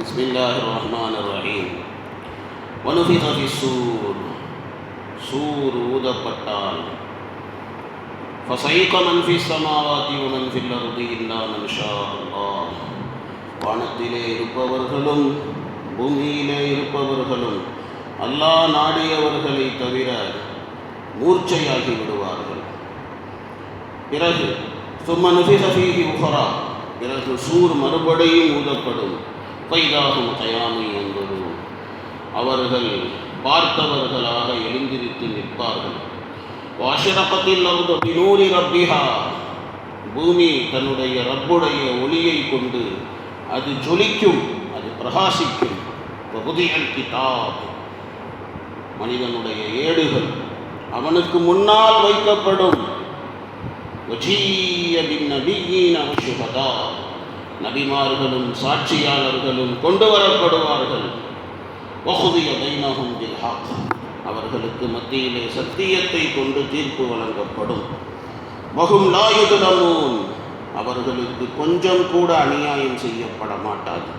بسم الله الرحمن الرحيم ونفخ في الصور சூர் ஊதப்பட்டால் فصعق من في السماوات ومن في الأرض إلا من شاء الله வானத்திலே இருப்பவர்களும் பூமியிலே இருப்பவர்களும் அல்லாஹ் நாடியவர்களை தவிர மூர்ச்சையாகி விடுவார்கள். பிறகு ثم نفخ فيه أخرى பிறகு சூர் மறுபடியும் ஊதப்படும். ஃபைதாஹும் கயாமி யன்துரூன் அவர்கள் பார்த்தவர்களாக எழுந்திருத்து நிற்பார்கள். வாஷரகத்தில் அர்து பினூரி ரப்பிஹா பூமி தன்னுடைய ரப்புடைய ஒளியை கொண்டு அது ஜொலிக்கும், அது பிரகாசிக்கும். வகுதியல் கிதாப் மனிதனுடைய ஏடுகள் அவனுக்கு முன்னால் வைக்கப்படும். வஜீய பின் நபியீன வஷுஹதா நபிமார்களும் சாட்சியாளர்களும் கொண்டு வரப்படுவார்கள். வஹுதிய பைனஹும் பில் ஹக் அவர்களுக்கு மத்தியிலே சத்தியத்தை கொண்டு தீர்ப்பு வழங்கப்படும். வஹும் லா யுத்லமூன் அவர்களுக்கு கொஞ்சம் கூட அநியாயம் செய்யப்பட மாட்டாது.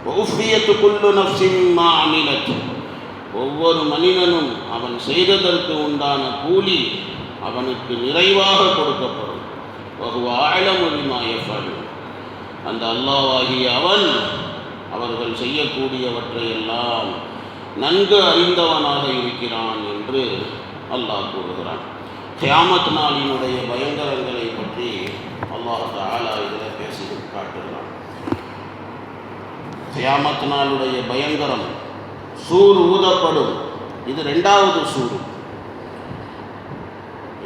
வஉஃபியத் குல்லு நஃப்ஸின் மா அமிலத் ஒவ்வொரு மனிதனும் அவன் செய்ததற்கு உண்டான கூலி அவனுக்கு நிறைவாக கொடுக்கப்படும். வஹுவ அஅலமு பிமா யஃபஅலூன் அந்த அல்லாஹ்வாகிய அவன் அவர்கள் செய்யக்கூடியவற்றை எல்லாம் நன்கு அறிந்தவனாக இருக்கிறான் என்று அல்லாஹ் கூறுகிறான். கியாமத் நாளினுடைய பயங்கரங்களை பற்றி அல்லாஹ் தஆலா இதில் பேசி காட்டுகிறான். கியாமத் நாளுடைய பயங்கரம் சூர் ஊதப்படும். இது இரண்டாவது சூர்.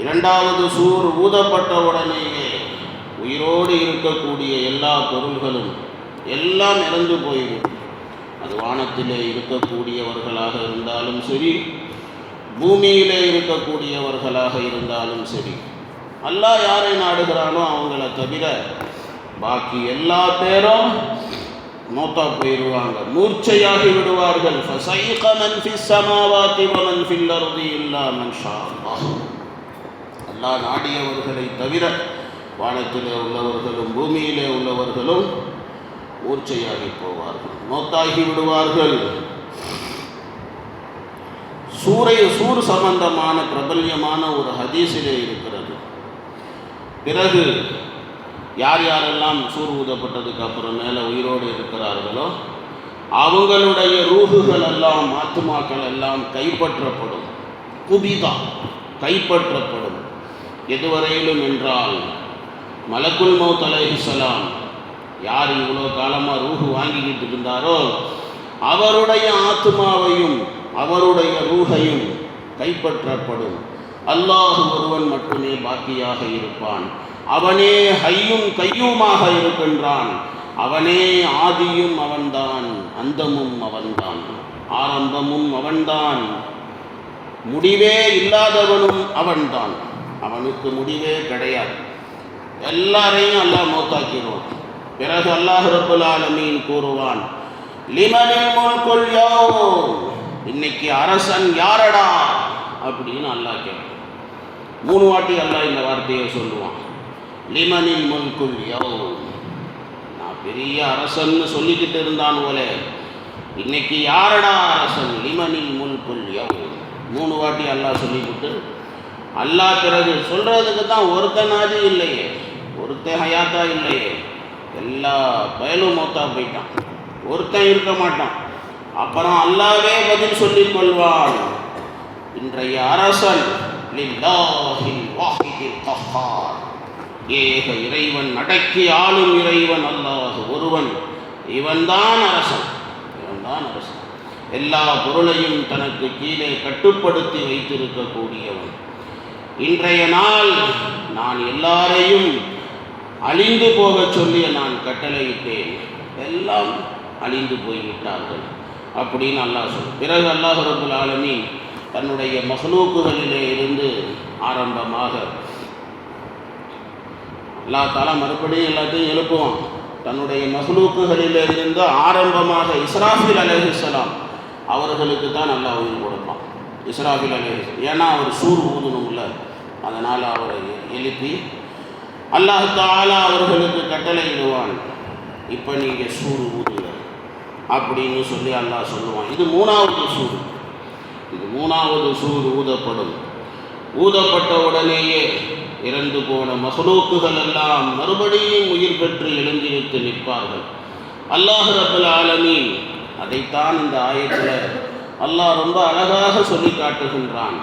இரண்டாவது சூர் ஊதப்பட்ட உடனேயே உயிரோடு இருக்கக்கூடிய எல்லா பொருள்களும் எல்லாம் இறந்து போயிடும். அது வானத்திலே இருக்கக்கூடியவர்களாக இருந்தாலும் சரி, பூமியிலே இருக்கக்கூடியவர்களாக இருந்தாலும் சரி, அல்லாஹ் யாரை நாடுகிறானோ அவங்கள தவிர பாக்கி எல்லா பேரும் மௌத்தா போயிடுவாங்க, மூர்ச்சையாகி விடுவார்கள். ஃபஸைக மன் ஃபிஸ் ஸமாவாதி வ மன் ஃபில் அர்தி இல்லா மன் ஷா அல்லாஹ் அல்லாஹ் நாடியவர்களை தவிர வானத்திலே உள்ளவர்களும் பூமியிலே உள்ளவர்களும் மூர்ச்சையாகி போவார்கள், மௌத்தாகி விடுவார்கள். சூர் சம்பந்தமான பிரபல்யமான ஒரு ஹதீஸிலே இருக்கிறது. பிறகு யார் யாரெல்லாம் சூர் ஊதப்பட்டதுக்கு அப்புறம் மேலே உயிரோடு இருக்கிறார்களோ அவங்களுடைய ரூஹுகள் எல்லாம் ஆத்துமாக்கள் எல்லாம் கைப்பற்றப்படும். குபிதா கைப்பற்றப்படும். எதுவரையிலும் என்றால் மலக்குல் மௌத் அலைஹிஸ்ஸலாம் யார் இவ்வளோ காலமாக ரூஹு வாங்கிக்கிட்டு இருந்தாரோ அவருடைய ஆத்மாவையும் அவருடைய ரூஹையும் கைப்பற்றப்படும். அல்லாஹ் ஒருவன் மட்டுமே பாக்கியாக இருப்பான். அவனே ஹய்யும் கையூமாக இருக்கின்றான். அவனே ஆதியும் அவன்தான், அந்தமும் அவன்தான், ஆரம்பமும் அவன்தான், முடிவே இல்லாதவனும் அவன்தான். அவனுக்கு முடிவே கிடையாது. எல்லாரையும் அல்லாஹ் மௌத்தாக்கிடுவான். பிறகு அல்லாஹ் ரப்புல் ஆலமீன் கூறுவான், லிமனில் முல்குல் யௌம் இன்னைக்கு அரசன் யாரடா அப்படின்னு அல்லாஹ் கேட்பான். 3 வாட்டி அல்லாஹ் இந்த வார்த்தையை சொல்லுவான். லிமனில் முல்குல் யௌம் நான் பெரிய அரசன்னு சொல்லிக்கிட்டு இருந்தான் போல, இன்னைக்கு யாரடா அரசன்? லிமனில் முல்குல் யௌம் 3 வாட்டி அல்லாஹ் சொல்லிக்கிட்டு அல்லாஹ் பிறகு சொல்கிறதுக்கு தான் ஒருத்தனாது இல்லையே, ஒருத்தன் ஹயாத்தா இல்லையே, எல்லா பயலும் மௌத்தா போயிட்டான், ஒருத்தன் இருக்க மாட்டான். அப்புறம் அல்லாஹ்வே பதில் சொல்லிக் கொள்வான், இன்றைய அரசன் லில்லாஹில் வாஹிதில் கஹ்ஹார் ஏக இறைவன், அடக்கி ஆளும் இறைவன் அல்லாஹ் ஒருவன், இவன்தான் அரசன், இவன்தான் அரசன். எல்லா பொருளையும் தனக்கு கீழே கட்டுப்படுத்தி வைத்திருக்கக்கூடியவன். இன்றைய நாள் நான் எல்லாரையும் அழிந்து போக சொல்லி நான் கட்டளையிட்டேன், எல்லாம் அழிந்து போய்விட்டார்கள் அப்படின்னு அல்லாஹ் சொல். பிறகு அல்லாஹ் ரப்புல் ஆலமீன் தன்னுடைய மஹ்லூக்குகளிலே இருந்து ஆரம்பமாக அல்லாஹ் தஆலா மறுபடியும் எல்லாத்தையும் எழுப்புவான். தன்னுடைய மஹ்லூக்குகளிலே இருந்து ஆரம்பமாக இஸ்ராஃபில் அலைஹிஸ்ஸலாம் அவர்களுக்கு தான் அல்லாஹ் உயிர் கொடுப்பான். இஸ்ராஃபில் அலைஹிஸ்ஸலாம் ஏன்னா அவர் சூர் ஊதணும்ல, அதனால் அவரை எழுப்பி அல்லாஹ் தஆலா அவர்களுக்கு கட்டளையிடுவான், இப்போ நீங்கள் சூர் ஊதுங்க, அப்படின்னு சொல்லி அல்லாஹ் சொல்லுவான். இது மூணாவது சூர். இது மூணாவது சூர் ஊதப்படும். ஊதப்பட்ட உடனேயே இறந்து போன மஹ்லூக்குகள் எல்லாம் மறுபடியும் உயிர் பெற்று எழுந்திருத்து நிற்பார்கள். அல்லாஹ் ரப்பல் ஆலமீன் அதைத்தான் இந்த ஆயத்தில் அல்லாஹ் ரொம்ப அழகாக சொல்லி காட்டுகின்றான்.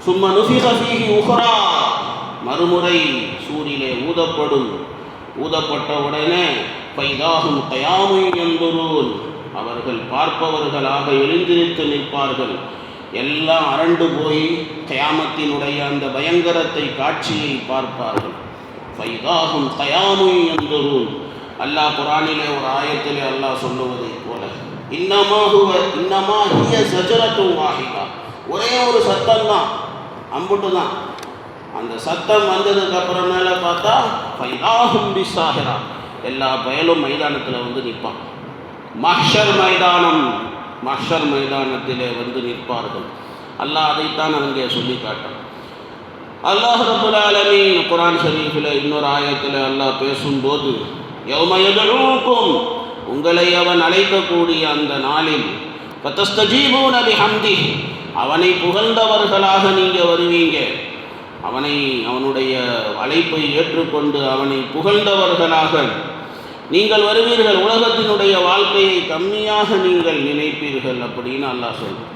சும்ம நுஃபிக ஃபீஹி உஹ்ரா, மறுமுறை சூரிலே ஊதப்படும். ஊதப்பட்ட உடனே ஃபைதாஹும் கயாமுன் யன்துரூன், அவர்கள் பார்ப்பவர்களாக எழுந்திருத்து நிற்பார்கள். எல்லாம் அரண்டு போய் கயாமத்தினுடைய அந்த பயங்கரத்தை காட்சியை பார்ப்பார்கள். ஃபைதாஹும் கயாமுன் யன்துரூன். அல்லாஹ் குர்ஆனிலே ஒரு ஆயத்திலே அல்லாஹ் சொல்லுவதை போல இன்னமா ஹிய ஸஜரத்துன் வாஹிதா, ஒரே ஒரு சத்தம் தான், அம்புட்டு தான். அந்த சத்தம் வந்ததுக்கு அப்புறமேல பார்த்தா ஃபைதாஹும் பிஸ்ஸாஹிரா, எல்லா பயலும் மைதானத்தில் வந்து நிற்பான். மஹ்ஷர் மைதானத்திலே வந்து நிற்பார்கள். அல்லாஹ் அதைத்தான் அங்கே சொல்லி காட்டான். அல்லாஹ் ரப்பல் ஆலமீன் குர்ஆன் ஷரீஃபில் இன்னொரு ஆயத்தில் அல்லாஹ் பேசும்போது யௌம யதுஊக்கும், உங்களை அவன் அழைக்கக்கூடிய அந்த நாளில் ஃபதஸ்தஜீபூன பிஹம்திஹி, அவனை புகழ்ந்தவர்களாக நீங்கள் வருவீங்க. அவனுடைய அழைப்பை ஏற்றுக்கொண்டு அவனை புகழ்ந்தவர்களாக நீங்கள் வருவீர்கள். உலகத்தினுடைய வாழ்க்கையை கம்மியாக நீங்கள் நினைப்பீர்கள் அப்படின்னு அல்லாஹ் சொல்றான்.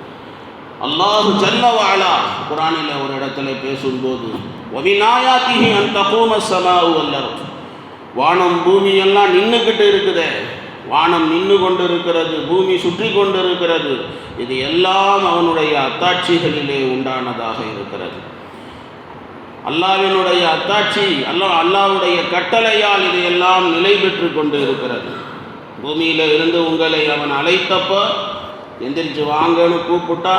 அல்லாஹு ஜல்ல வ அலா குர்ஆனில் ஒரு இடத்துல பேசும்போது வமின் ஆயாத்திஹி அன் தகூம ஸமாஉ வல் அர்த், வானம் பூமி எல்லாம் நின்றுக்கிட்டு இருக்குதே, வானம் நின்று கொண்டு இருக்கிறது, பூமி சுற்றி கொண்டு இருக்கிறது. இது எல்லாம் அவனுடைய அத்தாட்சிகளிலே உண்டானதாக இருக்கிறது. அல்லாஹ்வினுடைய அத்தாட்சி, அல்லாஹ்வுடைய கட்டளையால் இது எல்லாம் நிலை பெற்று கொண்டு இருக்கிறது. பூமியில் இருந்து உங்களை அவன் அழைத்தப்ப எந்திரிச்சு வாங்கன்னு கூப்பிட்டா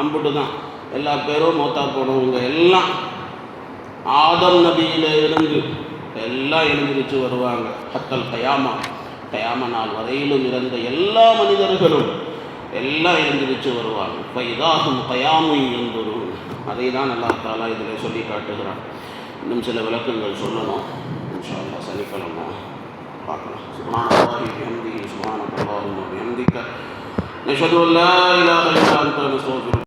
அம்புட்டு தான், எல்லா பேரும் மௌத்தா போனவங்க எல்லாம் ஆதம் நபியில இருந்து எல்லாம் எழுந்திரிச்சு வருவாங்க. ஹத்தல் கயாம நாள் வரையிலும் இருந்த எல்லா மனிதர்களும் எல்லாம் எழுந்திரிச்சு வருவாங்க. ஃபைதாஹும் கயாமுன் யன்துரூன், அதை தான் அல்லாஹ் தஆலா இதில் சொல்லி காட்டுகிறான். இன்னும் சில விளக்கங்கள் சொல்லணும். இன்ஷா அல்லாஹ் சனிக்கிழமை பார்க்கலாம். சுப்ஹானல்லாஹி வபிஹம்திஹி சுப்ஹானல்லாஹி வபிஹம்திக நஷ்ஹது அல்லா இலாஹா இல்லா அன்த நஸ்தக்ஃபிருக